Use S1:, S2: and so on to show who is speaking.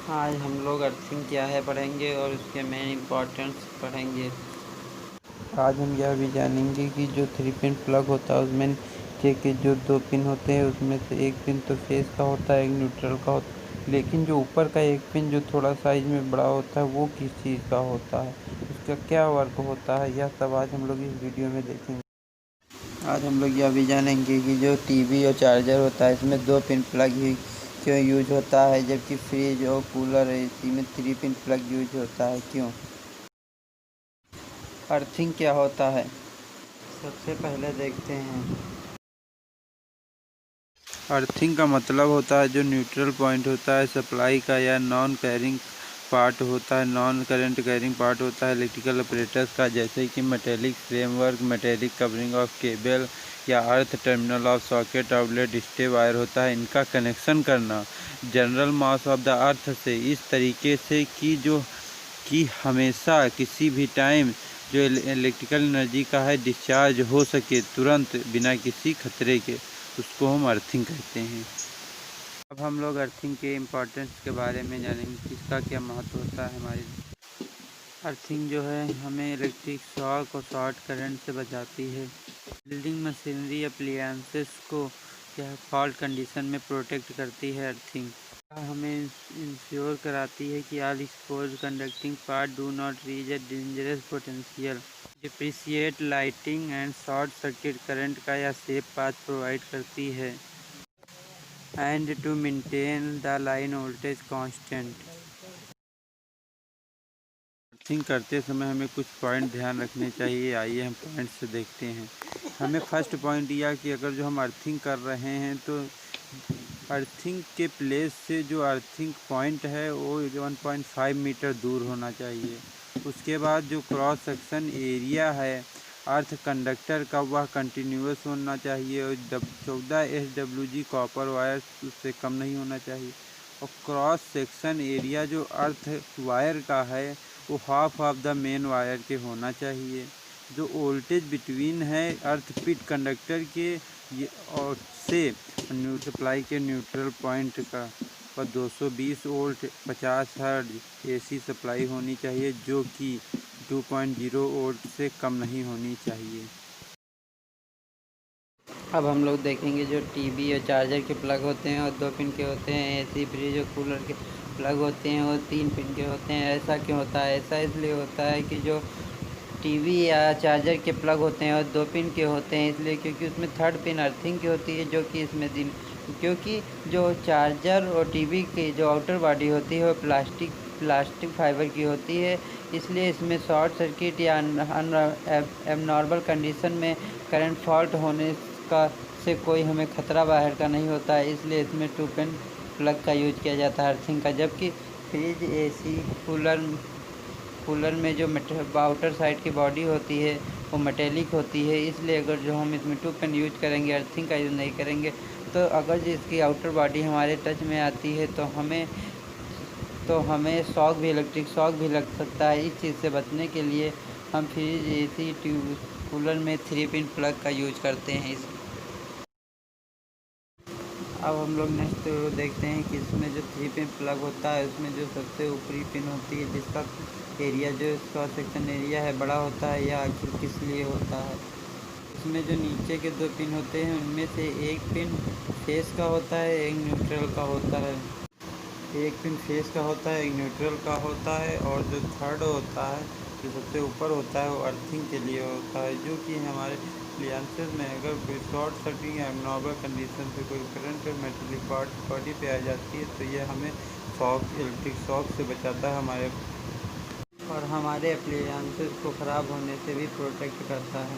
S1: आज हम लोग अर्थिंग क्या है पढ़ेंगे और उसके मेन इम्पोर्टेंस पढ़ेंगे।
S2: आज हम यह भी जानेंगे कि जो 3 पिन प्लग होता है उसमें नीचे के जो 2 पिन होते हैं उसमें से एक पिन तो फेस का होता है, एक न्यूट्रल का होता है, लेकिन जो ऊपर का एक पिन जो थोड़ा साइज में बड़ा होता है वो किस चीज़ का होता है, उसका क्या वर्क होता है, यह सब आज हम लोग इस वीडियो में देखेंगे।
S1: आज हम लोग यह भी जानेंगे कि जो टीवी और चार्जर होता है इसमें 2 पिन प्लग ही क्यों यूज होता है, जबकि फ्रिज और कूलर एसी में 3 पिन प्लग यूज होता है क्यों। अर्थिंग क्या होता है, सबसे पहले देखते हैं।
S2: अर्थिंग का मतलब होता है जो न्यूट्रल पॉइंट होता है सप्लाई का या नॉन कैरिंग पार्ट होता है, नॉन करंट कैरिंग पार्ट होता है इलेक्ट्रिकल ऑपरेटर्स का, जैसे कि metallic framework, metallic covering of cable या earth terminal of socket outlet stay wire होता है। इनका कनेक्शन करना general mass of the earth से इस तरीके से कि हमेशा किसी भी टाइम जो इलेक्ट्रिकल एनर्जी का है डिस्चार्ज हो सके तुरंत बिना किसी खतरे के, उसको हम अर्थिंग कहते हैं। अब हम लोग अर्थिंग के इम्पोर्टेंस के बारे में जानेंगे कि इसका क्या महत्व होता है हमारे। अर्थिंग जो है हमें इलेक्ट्रिक शॉक और शॉर्ट करंट से बचाती है। बिल्डिंग मशीनरी अप्लायंसेस को यह फॉल्ट कंडीशन में प्रोटेक्ट करती है। अर्थिंग हमें इंश्योर कराती है कि all exposed conducting part do not reach a dangerous potential, depreciate lightning and short circuit current का यह सेफ पाथ प्रोवाइड करती है and to maintain the line voltage constant. Earthing करते समय हमें कुछ पॉइंट ध्यान रखने चाहिए, आइए हम पॉइंट से देखते हैं। हमें फर्स्ट पॉइंट यह कि अगर जो हम अर्थिंग कर रहे हैं तो अर्थिंग के प्लेस से जो अर्थिंग पॉइंट है वो 1.5 मीटर दूर होना चाहिए। उसके बाद जो क्रॉस सेक्शन एरिया है अर्थ कंडक्टर का वह कंटिन्यूस होना चाहिए और 14 SWG कॉपर वायर उससे कम नहीं होना चाहिए। और क्रॉस सेक्शन एरिया जो अर्थ वायर का है वो half of the main wire के होना चाहिए। जो वोल्टेज बिटवीन है अर्थ पिट कंडक्टर के और से सप्लाई के न्यूट्रल पॉइंट का पर 220 वोल्ट 50 हर्ट्ज AC सप्लाई होनी चाहिए, जो कि 2.0 वोल्ट से कम नहीं होनी चाहिए।
S1: अब हम लोग देखेंगे जो टीवी और चार्जर के प्लग होते हैं और 2 पिन के होते हैं, एसी फ्रिज और कूलर के प्लग होते हैं और 3 पिन के होते हैं। ऐसा क्यों होता है, ऐसा इसलिए होता है कि जो टीवी या चार्जर के प्लग होते हैं और 2 पिन के होते हैं इसलिए क्योंकि उसमें थर्ड पिन अर्थिंग की होती है, जो कि इसमें दिन क्योंकि जो चार्जर और टीवी की जो आउटर बॉडी होती है वो प्लास्टिक फाइबर की होती है, इसलिए इसमें शॉर्ट सर्किट या एबनॉर्मल कंडीशन में करंट फॉल्ट होने का से कोई हमें ख़तरा बाहर का नहीं होता है, इसलिए इसमें 2 पिन प्लग का यूज किया जाता है अर्थिंग का। जबकि फ्रिज AC कूलर में जो आउटर साइड की बॉडी होती है वो मेटेलिक होती है, इसलिए अगर जो हम इसमें 2 पिन यूज करेंगे अर्थिंग का यूज़ नहीं करेंगे तो अगर जो इसकी आउटर बॉडी हमारे टच में आती है तो हमें शॉक भी इलेक्ट्रिक शॉक भी लग सकता है। इस चीज़ से बचने के लिए हम फ्रिज AC कूलर में 3 पिन प्लग का यूज करते हैं। अब हम लोग नेक्स्ट देखते हैं कि इसमें जो 3 पिन प्लग होता है उसमें जो सबसे ऊपरी पिन होती है जिसका एरिया जो इसका सेक्शन एरिया है बड़ा होता है, यह आखिर किस लिए होता है। इसमें जो नीचे के 2 पिन होते हैं उनमें से एक पिन फेस का होता है, एक न्यूट्रल का होता है। एक पिन फेस का होता है, एक न्यूट्रल का होता है और जो थर्ड होता है जो सबसे ऊपर होता है वो अर्थिंग के लिए होता है, जो कि हमारे अप्लायंसेस में अगर कोई शॉर्ट सर्किट या एबनॉर्मल कंडीशन से कोई करंट मेटेलिक पार्ट बॉडी पे आ जाती है तो यह हमें इलेक्ट्रिक शॉक से बचाता है और हमारे अप्लायंसेस को ख़राब होने से भी प्रोटेक्ट करता है।